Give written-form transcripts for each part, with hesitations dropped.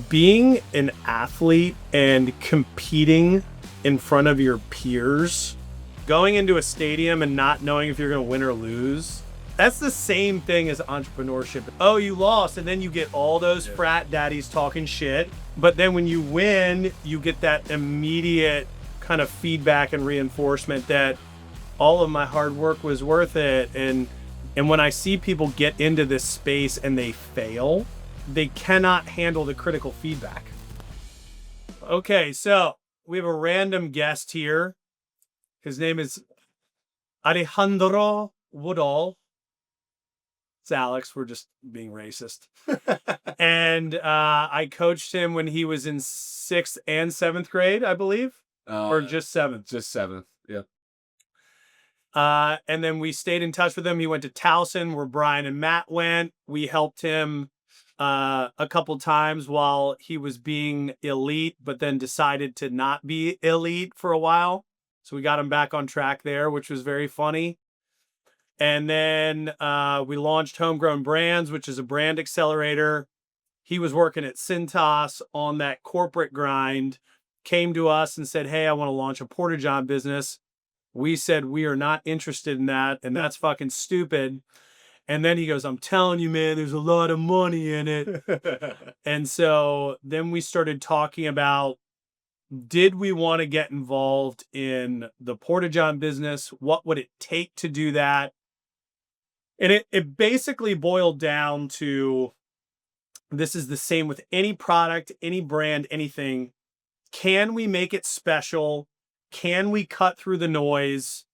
being an athlete and competing in front of your peers, going into a stadium and not knowing if you're going to win or lose, that's the same thing as entrepreneurship. Oh, you lost, and then you get all those frat daddies talking shit. But then when you win, you get that immediate kind of feedback and reinforcement that all of my hard work was worth it. And when I see people get into this space and they fail, they cannot handle the critical feedback. Okay, so we have a random guest here. His name is Alex Woodall. It's Alex. We're just being racist. And I coached him when he was in 6th and 7th grade, I believe. Or just 7th? Just 7th, yeah. And then we stayed in touch with him. He went to Towson, where Brian and Matt went. We helped him a couple times while he was being elite, but then decided to not be elite for a while. So we got him back on track there, which was very funny. And then we launched Homegrown Brands, which is a brand accelerator. He was working at Cintas on that corporate grind, came to us and said, hey, I want to launch a Porta-John business. We said, we are not interested in that, and that's fucking stupid. And then he goes, I'm telling you, man, there's a lot of money in it. And so then we started talking about, did we want to get involved in the Porta-John business? What would it take to do that? And it basically boiled down to, this is the same with any product, any brand, anything. Can we make it special? Can we cut through the noise?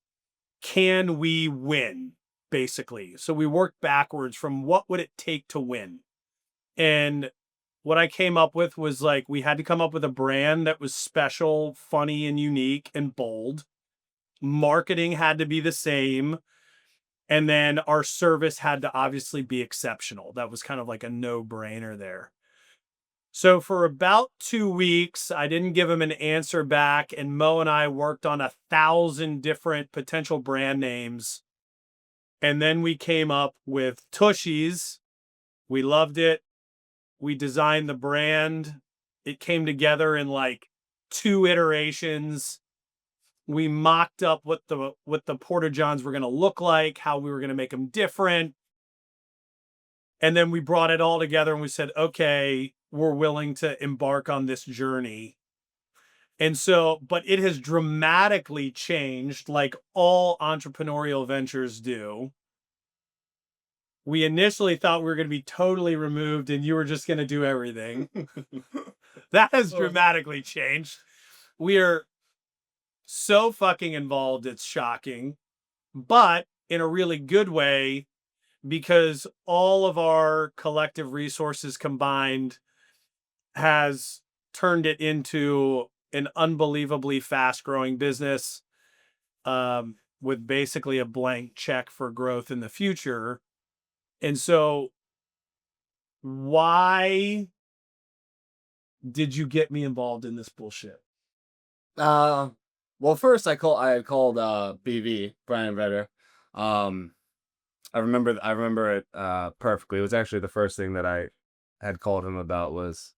Can we win, basically? So we worked backwards from what would it take to win? And what I came up with was like, we had to come up with a brand that was special, funny, and unique and bold. Marketing had to be the same. And then our service had to obviously be exceptional. That was kind of like a no-brainer there. So for about 2 weeks, I didn't give him an answer back. And Mo and I worked on 1,000 different potential brand names. And then we came up with Tushies. We loved it. We designed the brand. It came together in like 2 iterations. We mocked up what the Porta-Johns were going to look like, how we were going to make them different. And then we brought it all together and we said, okay, we're willing to embark on this journey. And so, but it has dramatically changed, like all entrepreneurial ventures do. We initially thought we were going to be totally removed and you were just going to do everything. That has dramatically changed. We are so fucking involved, it's shocking, but in a really good way, because all of our collective resources combined has turned it into an unbelievably fast-growing business with basically a blank check for growth in the future. And so why did you get me involved in this bullshit? Well, first I had called BV, Brian Vetter. I remember it perfectly. It was actually the first thing that I had called him about. Was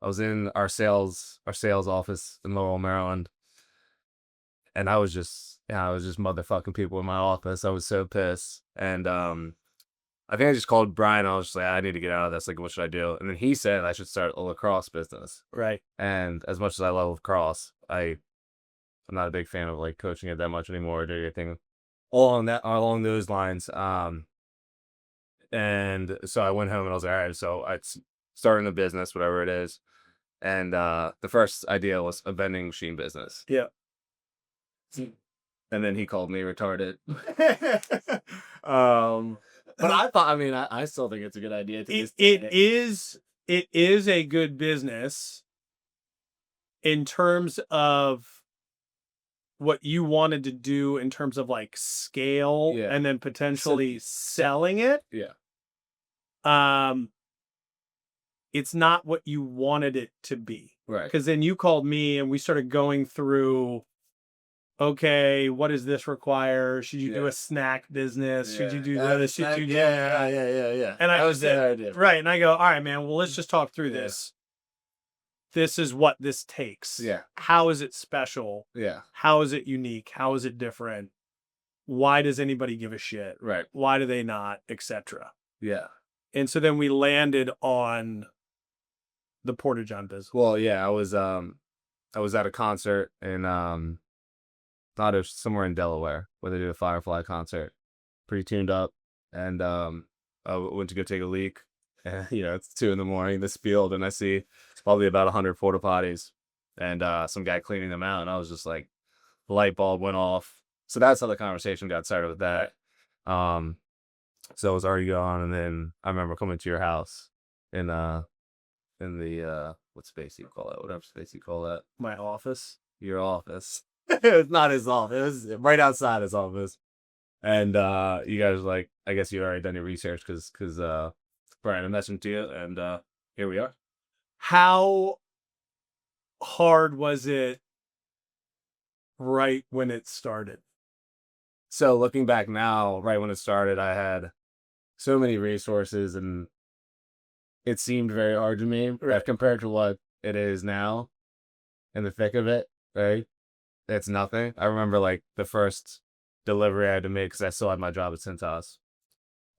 I was in our sales office in Laurel, Maryland, and I was just motherfucking people in my office. I was so pissed, and I think I just called Brian. I was just like, I need to get out of this. Like, what should I do? And then he said I should start a lacrosse business. Right. And as much as I love lacrosse, I'm not a big fan of like coaching it that much anymore or doing anything along those lines. And so I went home and I was like, all right, so I starting a business, whatever it is. And the first idea was a vending machine business. Yeah. And then he called me retarded. But I still think it's a good idea. It is a good business in terms of what you wanted to do in terms of like scale and then potentially selling it. Yeah. It's not what you wanted it to be. Right. Because then you called me and we started going through, okay, what does this require? Should you do a snack business? Should you do this? Should you do Yeah. And I was there. Idea. Right. And I go, all right, man, well, let's just talk through this. this is what this takes. Yeah. How is it special? Yeah. How is it unique? How is it different? Why does anybody give a shit? Right. Why do they not? Etc. Yeah. And so then we landed on the Porta-John business. Well, yeah, I was at a concert in thought it was somewhere in Delaware where they did a Firefly concert. Pretty tuned up, and I went to go take a leak. And, it's 2 a.m. This field, and I see it's probably about 100 porta potties, and some guy cleaning them out, and I was just like, the light bulb went off. So that's how the conversation got started with that. So it was already gone, and then I remember coming to your house in the what space do you call that? Whatever space you call that. My office. Your office. It's not his office. It was right outside his office. And you guys were like, I guess you already done your research because Brian, I mentioned to you, and here we are. How hard was it right when it started? So looking back now, right when it started, I had so many resources, and it seemed very hard to me compared to what it is now in the thick of it, right? It's nothing. I remember like the first delivery I had to make because I still had my job at Cintas.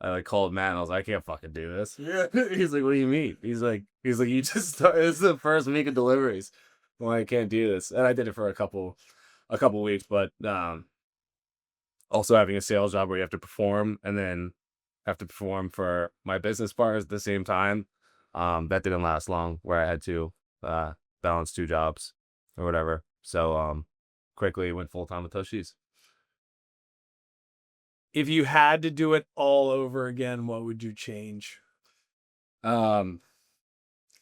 I like called Matt and I was like, I can't fucking do this. Yeah. He's like, what do you mean? He's like, you just started. This is the first week of deliveries. Well, I can't do this. And I did it for a couple weeks, but also having a sales job where you have to perform and then have to perform for my business partners at the same time. That didn't last long where I had to balance 2 jobs or whatever. So quickly went full time with Toshi's. If you had to do it all over again, what would you change? In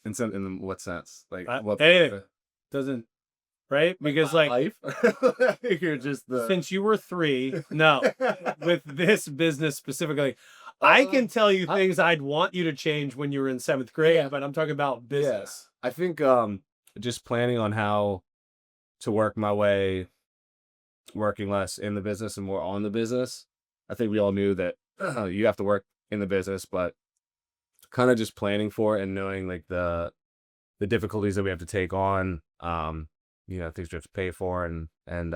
what sense? Like what anything. Doesn't, right? Because like life? You're just since you were 3, no, with this business specifically, I can tell you things I'd want you to change when you were in 7th grade, but I'm talking about business. I think just planning on how to work my way, working less in the business and more on the business. I think we all knew that you have to work in the business, but kind of just planning for it and knowing like the difficulties that we have to take on, things we have to pay for, and kind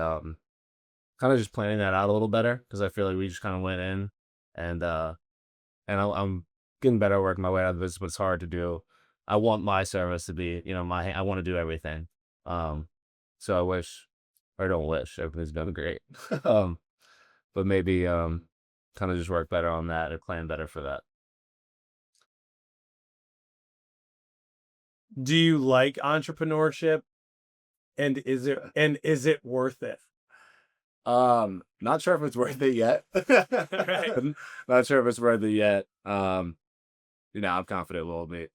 of just planning that out a little better, because I feel like we just kind of went in and I'm getting better at working my way out of the business, but it's hard to do. I want my service to be, I want to do everything. So I wish, or I don't wish, everything's done great. But maybe kind of just work better on that and plan better for that. Do you like entrepreneurship? And is it worth it? Not sure if it's worth it yet. Right. Not sure if it's worth it yet. I'm confident it will be.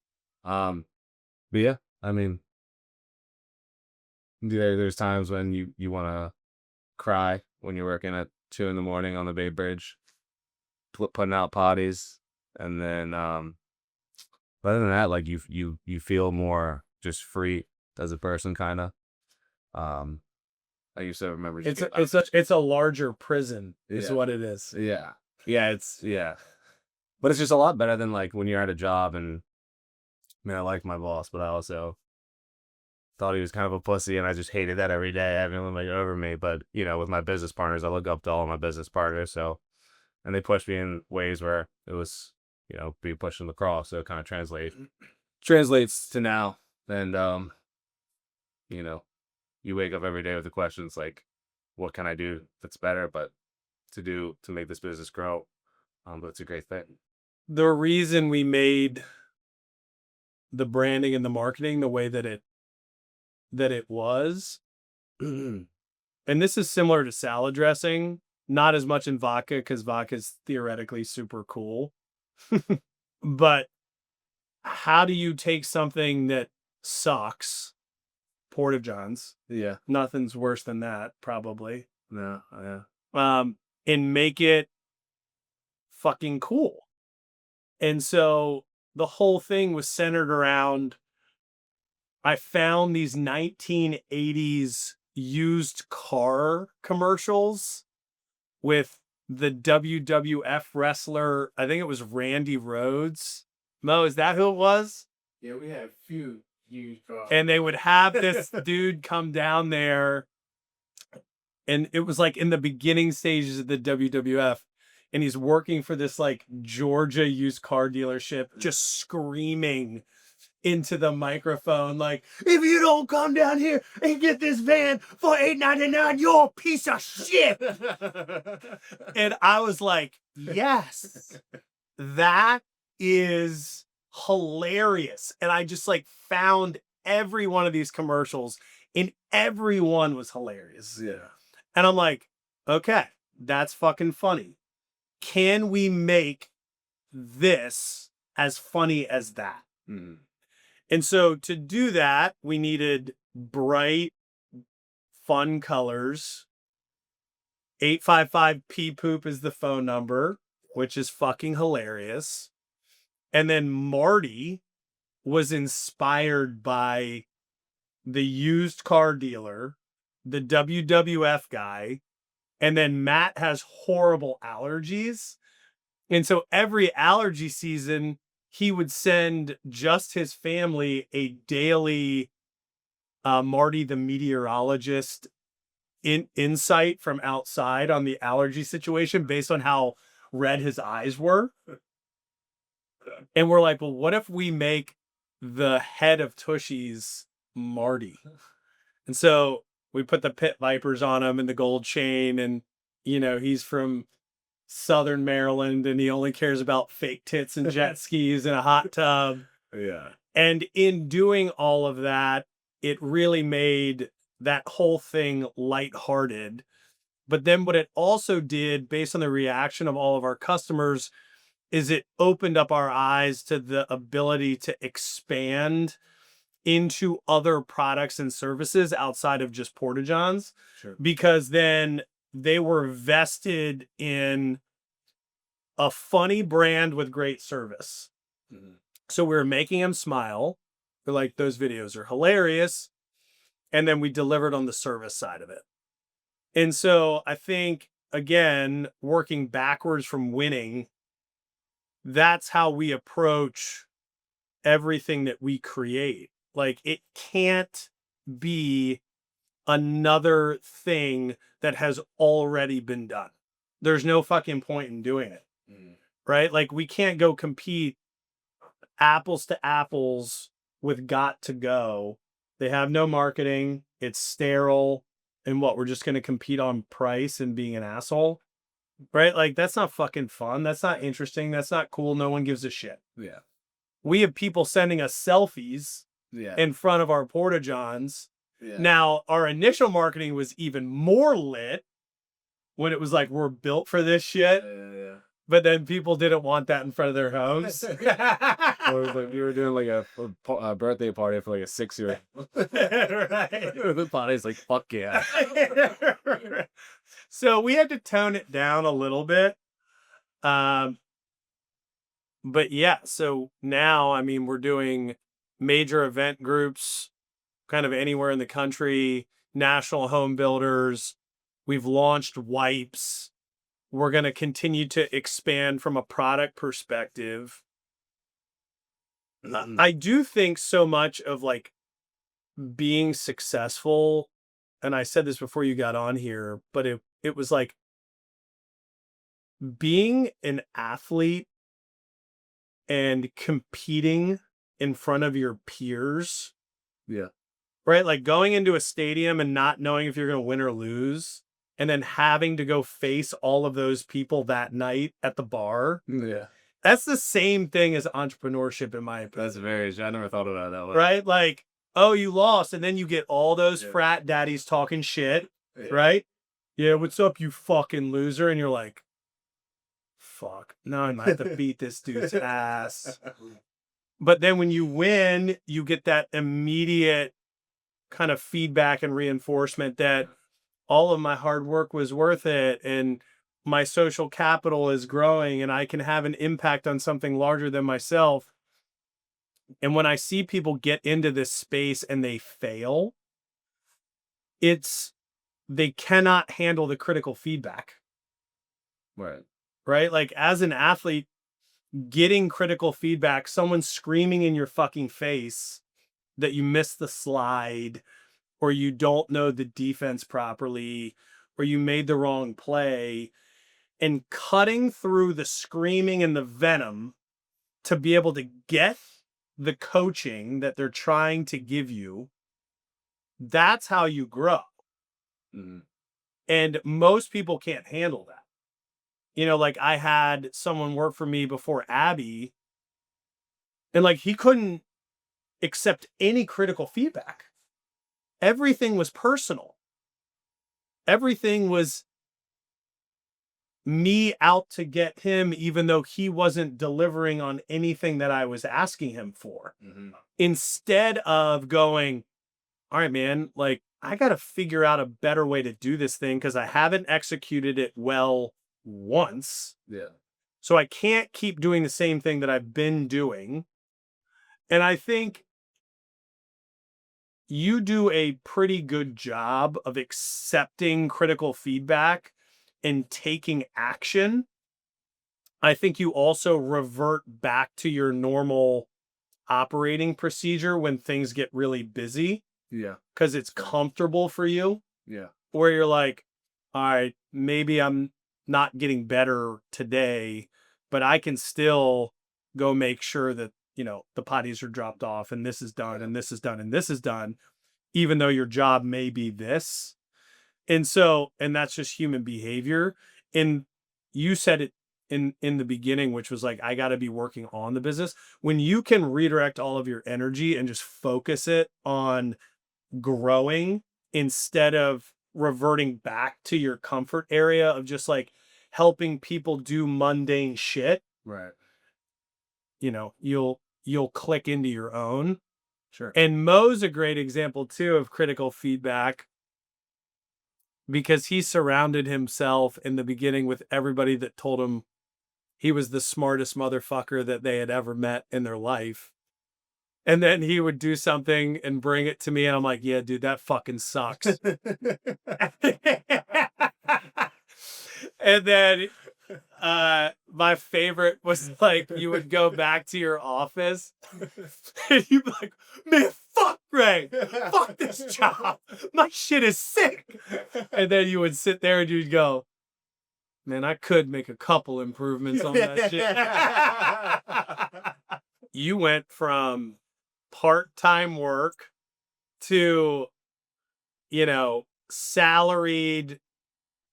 But yeah, I mean, there's times when you want to cry when you're working at 2 a.m. on the Bay Bridge, putting out potties, and then but other than that, like you feel more just free as a person, kind of. I used to remember. It's a larger prison, is what it is. Yeah, but it's just a lot better than like when you're at a job. And I mean, I like my boss, but I also thought he was kind of a pussy, and I just hated that every day, having him like over me. But with my business partners, I look up to all my business partners, and they pushed me in ways where it was, be pushing the cross, so it kind of translates to now. And you wake up every day with the questions like, what can I do that's better, but to make this business grow? But it's a great thing. The reason we made the branding and the marketing the way that it was, and this is similar to salad dressing, not as much in vodka, because vodka is theoretically super cool. But how do you take something that sucks, Porta-Johns, nothing's worse than that, probably, No, yeah, and make it fucking cool? And so the whole thing was centered around, I found these 1980s used car commercials with the WWF wrestler, I think it was Randy Rhoads. Mo, is that who it was? Yeah, we had a few. And they would have this dude come down there, and it was like in the beginning stages of the WWF, and he's working for this like Georgia used car dealership, just screaming into the microphone like, if you don't come down here and get this van for $8.99, you're a piece of shit. And I was like, yes, that is hilarious. And I just like found every one of these commercials, and everyone was hilarious. Yeah. And I'm like, okay, that's fucking funny. Can we make this as funny as that? Mm. And so to do that, we needed bright, fun colors. 855 P poop is the phone number, which is fucking hilarious. And then Marty was inspired by the used car dealer, the WWF guy, and then Matt has horrible allergies. And so every allergy season, he would send just his family a daily Marty the meteorologist insight from outside on the allergy situation based on how red his eyes were. And we're like, well, what if we make the head of Tushy's Marty? And so we put the pit vipers on him and the gold chain, and he's from Southern Maryland, and he only cares about fake tits and jet skis and a hot tub. Yeah. And in doing all of that, it really made that whole thing lighthearted. But then what it also did, based on the reaction of all of our customers, is it opened up our eyes to the ability to expand into other products and services outside of just Porta-Johns. Sure. Because then they were vested in a funny brand with great service. Mm-hmm. So we were making them smile. They're like, those videos are hilarious. And then we delivered on the service side of it. And so I think, again, working backwards from winning, that's how we approach everything that we create. Like, it can't be another thing that has already been done. There's no fucking point in doing it. Mm. Right? Like, we can't go compete apples to apples with Got to Go. They have no marketing. It's sterile. And what, we're just going to compete on price and being an asshole? Right? Like, that's not fucking fun. That's not interesting. That's not cool. No one gives a shit. Yeah. We have people sending us selfies in front of our Porta-Johns. Yeah. Now, our initial marketing was even more lit when it was like, we're built for this shit. Yeah. But then people didn't want that in front of their homes. Or it was like we were doing like a birthday party for like a 6-year-old. Right. The party's like, fuck yeah. So we had to tone it down a little bit. But yeah, so now, I mean, we're doing major event groups kind of anywhere in the country, national home builders. We've launched wipes. We're going to continue to expand from a product perspective. Mm-hmm. I do think so much of like being successful, and I said this before you got on here, but it was like being an athlete and competing in front of your peers. Yeah. Right? Like going into a stadium and not knowing if you're going to win or lose, and then having to go face all of those people that night at the bar. Yeah. That's the same thing as entrepreneurship, in my opinion. That's very, I never thought about it that way. Right? Like, oh, you lost. And then you get all those frat daddies talking shit. Yeah. Right? Yeah, what's up, you fucking loser? And you're like, fuck, now I might have to beat this dude's ass. But then when you win, you get that immediate kind of feedback and reinforcement that all of my hard work was worth it, and my social capital is growing, and I can have an impact on something larger than myself. And when I see people get into this space and they fail, they cannot handle the critical feedback. Right? Like, as an athlete, getting critical feedback, someone screaming in your fucking face that you missed the slide, or you don't know the defense properly, or you made the wrong play, and cutting through the screaming and the venom to be able to get the coaching that they're trying to give you, that's how you grow. Mhm. And most people can't handle that. You know, like I had someone work for me before Abby, and like he couldn't accept any critical feedback. Everything was personal. Everything was me out to get him, even though he wasn't delivering on anything that I was asking him for. Mhm. Instead of going, all right, man, like I got to figure out a better way to do this thing because I haven't executed it well once. Yeah. So I can't keep doing the same thing that I've been doing. And I think you do a pretty good job of accepting critical feedback and taking action. I think you also revert back to your normal operating procedure when things get really busy Yeah. because it's comfortable for you, Yeah. where you're like, all right, maybe I'm not getting better today, but I can still go make sure that, you know, the potties are dropped off and this is done and this is done and this is done, even though your job may be this. And so, and that's just human behavior. And you said it in the beginning, which was like, I got to be working on the business. When you can redirect all of your energy and just focus it on growing instead of reverting back to your comfort area of just like helping people do mundane shit, Right. you know, you'll click into your own. Sure. And Mo's a great example too of critical feedback, because he surrounded himself in the beginning with everybody that told him he was the smartest motherfucker that they had ever met in their life. And then he would do something and bring it to me, and I'm like, yeah, dude, that fucking sucks. And then my favorite was like, you would go back to your office and you'd be like, man, fuck Greg, fuck this job, my shit is sick. And then you would sit there and you'd go, man, I could make a couple improvements on that shit. You went from part-time work to, you know, salaried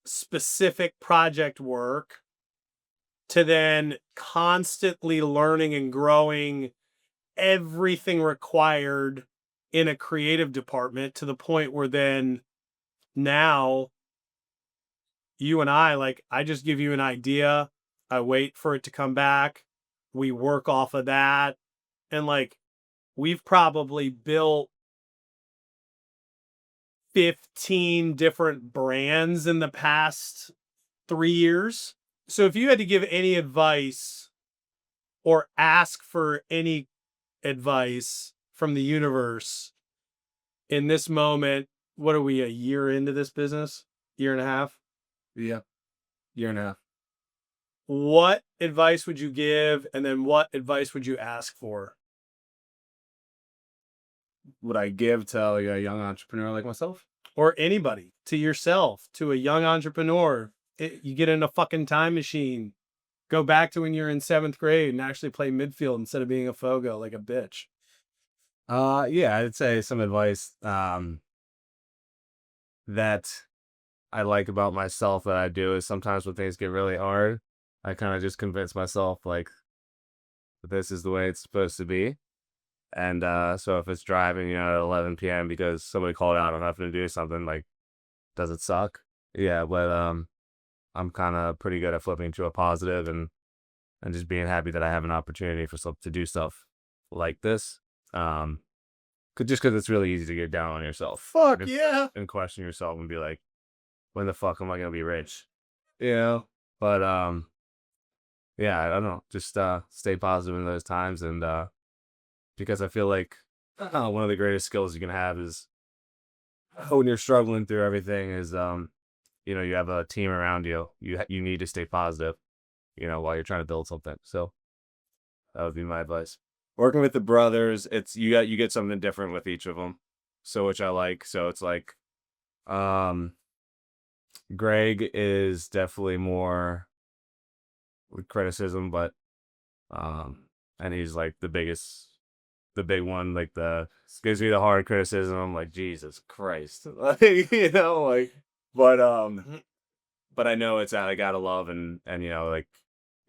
specific project work, to then constantly learning and growing everything required in a creative department, to the point where then now you and I, like, I just give you an idea, I wait for it to come back, we work off of that, and like we've probably built 15 different brands in the past 3 years. So if you had to give any advice or ask for any advice from the universe in this moment, what are we, a year into this business? Year and a half? Yeah. Year and a half. What advice would you give? And then what advice would you ask for? Would I give to like a young entrepreneur like myself? Or anybody, to yourself, to a young entrepreneur. You get in a fucking time machine, go back to when you're in 7th grade and actually play midfield instead of being a fogo like a bitch. Yeah, I'd say some advice that I like about myself that I do is sometimes when things get really hard, I kind of just convince myself like this is the way it's supposed to be. And so if it's driving, you know, at 11 p.m. because somebody called out on having to do something, like, does it suck? Yeah, but I'm kind of pretty good at flipping to a positive and just being happy that I have an opportunity for to do stuff like this. Just because it's really easy to get down on yourself. Fuck yeah. And question yourself and be like, when the fuck am I gonna be rich? You know? But yeah, I don't know. Just stay positive in those times, and because I feel like one of the greatest skills you can have is when you're struggling through everything is you know, you have a team around you. You need to stay positive, you know, while you're trying to build something. So that would be my advice. working with the brothers, it's you get something different with each of them. So which I like. So it's like um Greg is definitely more with criticism, but and he's like the big one, like the gives me the hard criticism. I'm like, Jesus Christ. Like, like but but I know it's I gotta love and like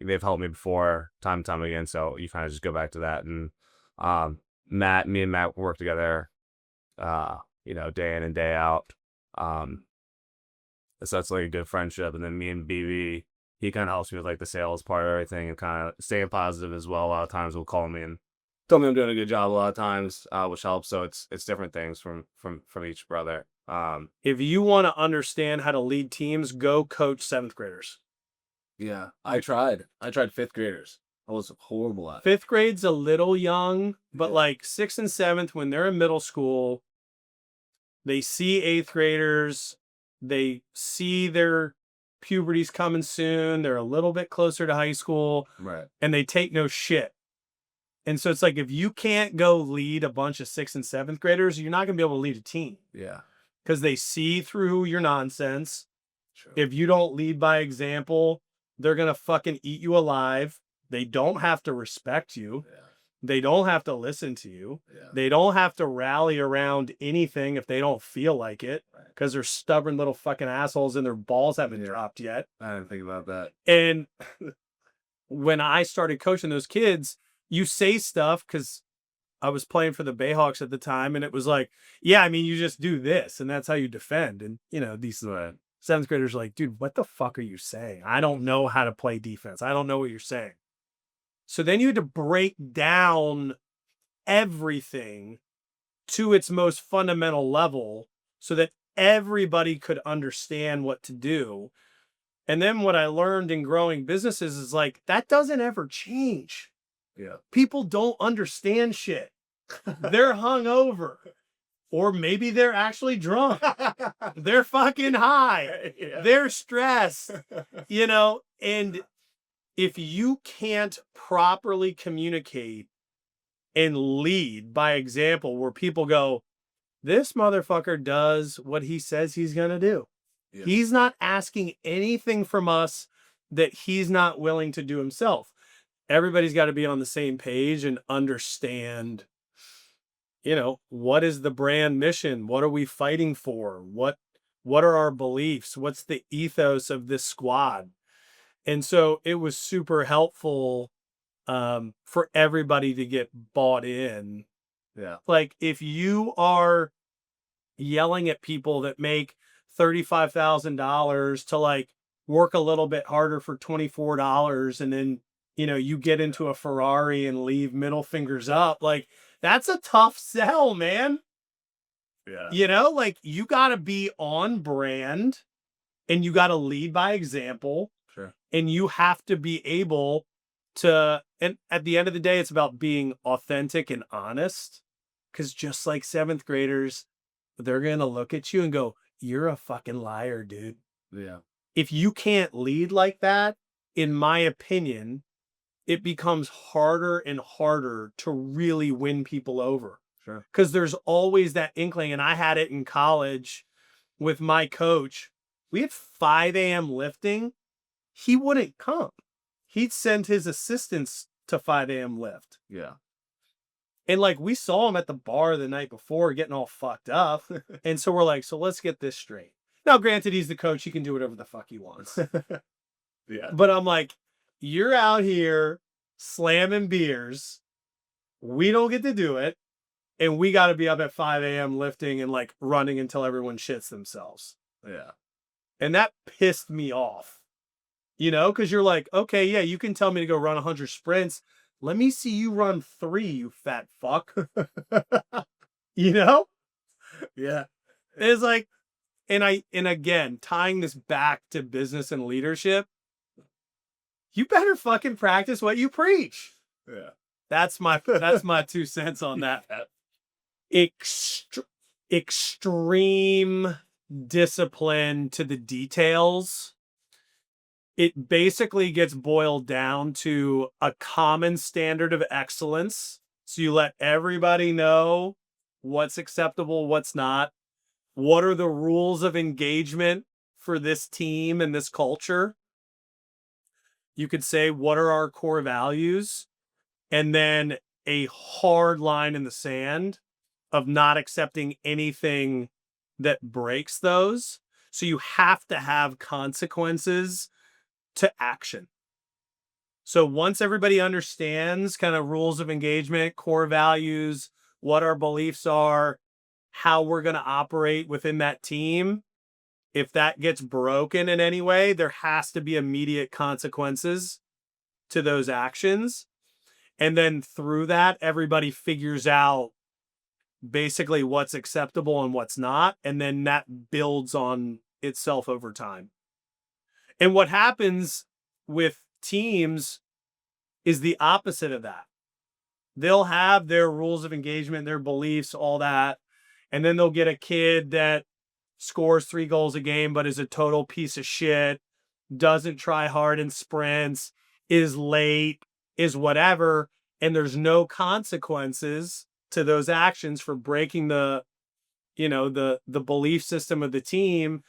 they've helped me before time and time again, so you kind of just go back to that. And me and Matt work together day in and day out. Um so that's like a good friendship. And then me and BB, he kind of helps me with like the sales part of everything and kind of staying positive as well. A lot of times will call me and tell me I'm doing a good job a lot of times, which helps. So it's different things from each brother. If you want to understand how to lead teams, go coach 7th graders. Yeah, I tried 5th graders. I was horrible at it. 5th grade's a little young, but Yeah. like 6th and 7th, when they're in middle school, they see 8th graders, they see their puberty's coming soon, they're a little bit closer to high school, Right. and they take no shit. And so it's like, if you can't go lead a bunch of 6th and 7th graders, you're not going to be able to lead a team. Yeah. Because they see through your nonsense. True. If you don't lead by example, they're going to fucking eat you alive. They don't have to respect you. Yeah. They don't have to listen to you. Yeah. They don't have to rally around anything if they don't feel like it, because they're stubborn little fucking assholes and their balls haven't dropped yet. I didn't think about that. And when I started coaching those kids, you say stuff, because I was playing for the Bayhawks at the time, and it was like, yeah, I mean, you just do this, and that's how you defend. And, these 7th graders are like, dude, what the fuck are you saying? I don't know how to play defense. I don't know what you're saying. So then you had to break down everything to its most fundamental level so that everybody could understand what to do. And then what I learned in growing businesses is like, that doesn't ever change. Yeah. People don't understand shit. They're hungover. Or maybe they're actually drunk. They're fucking high. Yeah. They're stressed. And if you can't properly communicate and lead by example, where people go, this motherfucker does what he says he's going to do. Yeah. He's not asking anything from us that he's not willing to do himself. Everybody's got to be on the same page and understand, what is the brand mission? What are we fighting for? What are our beliefs? What's the ethos of this squad? And so it was super helpful for everybody to get bought in. Yeah. Like, if you are yelling at people that make $35,000 to like work a little bit harder for $24, and then, you get into a Ferrari and leave middle fingers up, like, that's a tough sell, man. Yeah. Like, you got to be on brand and you got to lead by example. Sure. And you have to be able to, and at the end of the day, it's about being authentic and honest. Because just like 7th graders, they're going to look at you and go, you're a fucking liar, dude. Yeah. If you can't lead like that, in my opinion, it becomes harder and harder to really win people over. Sure. Because there's always that inkling. And I had it in college with my coach. We had 5 a.m. lifting. He wouldn't come. He'd send his assistants to 5 a.m. lift. Yeah. And like, we saw him at the bar the night before getting all fucked up. And so we're like, so let's get this straight. Now, granted, he's the coach. He can do whatever the fuck he wants. Yeah. But I'm like, you're out here slamming beers. We don't get to do it. And we got to be up at 5 a.m. lifting and like running until everyone shits themselves. Yeah. And that pissed me off. Because you're like, okay, yeah, you can tell me to go run 100 sprints. Let me see you run 3, you fat fuck. Yeah. It's like, and again, tying this back to business and leadership, you better fucking practice what you preach. Yeah. That's my 2 cents on that. Extreme discipline to the details. It basically gets boiled down to a common standard of excellence So you let everybody know what's acceptable, what's not. What are the rules of engagement for this team and this culture? You could say, what are our core values? And then a hard line in the sand of not accepting anything that breaks those. So you have to have consequences to action. So once everybody understands kind of rules of engagement, core values, what our beliefs are, how we're going to operate within that team, if that gets broken in any way, there has to be immediate consequences to those actions. And then through that, everybody figures out basically what's acceptable and what's not. And then that builds on itself over time. And what happens with teams is the opposite of that. They'll have their rules of engagement, their beliefs, all that. And then they'll get a kid that scores 3 goals a game, but is a total piece of shit, doesn't try hard in sprints, is late, is whatever. And there's no consequences to those actions for breaking the belief system of the team.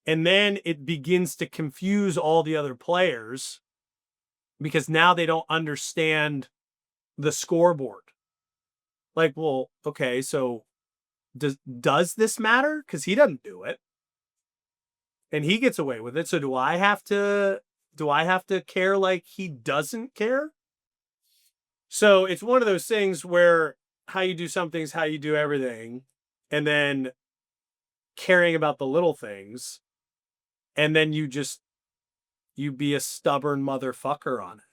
And then it begins to confuse all the other players because now they don't understand the scoreboard. Like, well, okay, so does this matter? Because he doesn't do it. And he gets away with it. So do I have to care like he doesn't care? So it's one of those things where how you do something is how you do everything. And then caring about the little things. And then you be a stubborn motherfucker on it.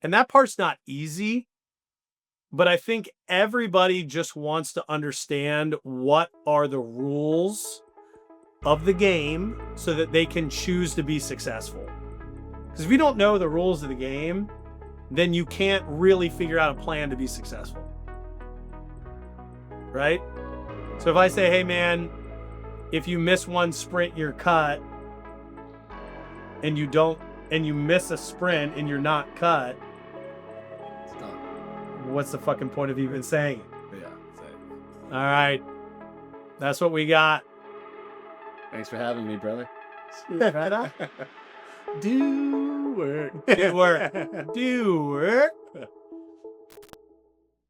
And that part's not easy. But I think everybody just wants to understand what are the rules of the game so that they can choose to be successful. Because if you don't know the rules of the game, then you can't really figure out a plan to be successful. Right? So if I say, hey man, if you miss one sprint, you're cut, and you miss a sprint and you're not cut, It's done. what's the fucking point of even saying it? Yeah, same. All right. That's what we got. Thanks for having me, brother. Right on. Do work. Do work. Do work.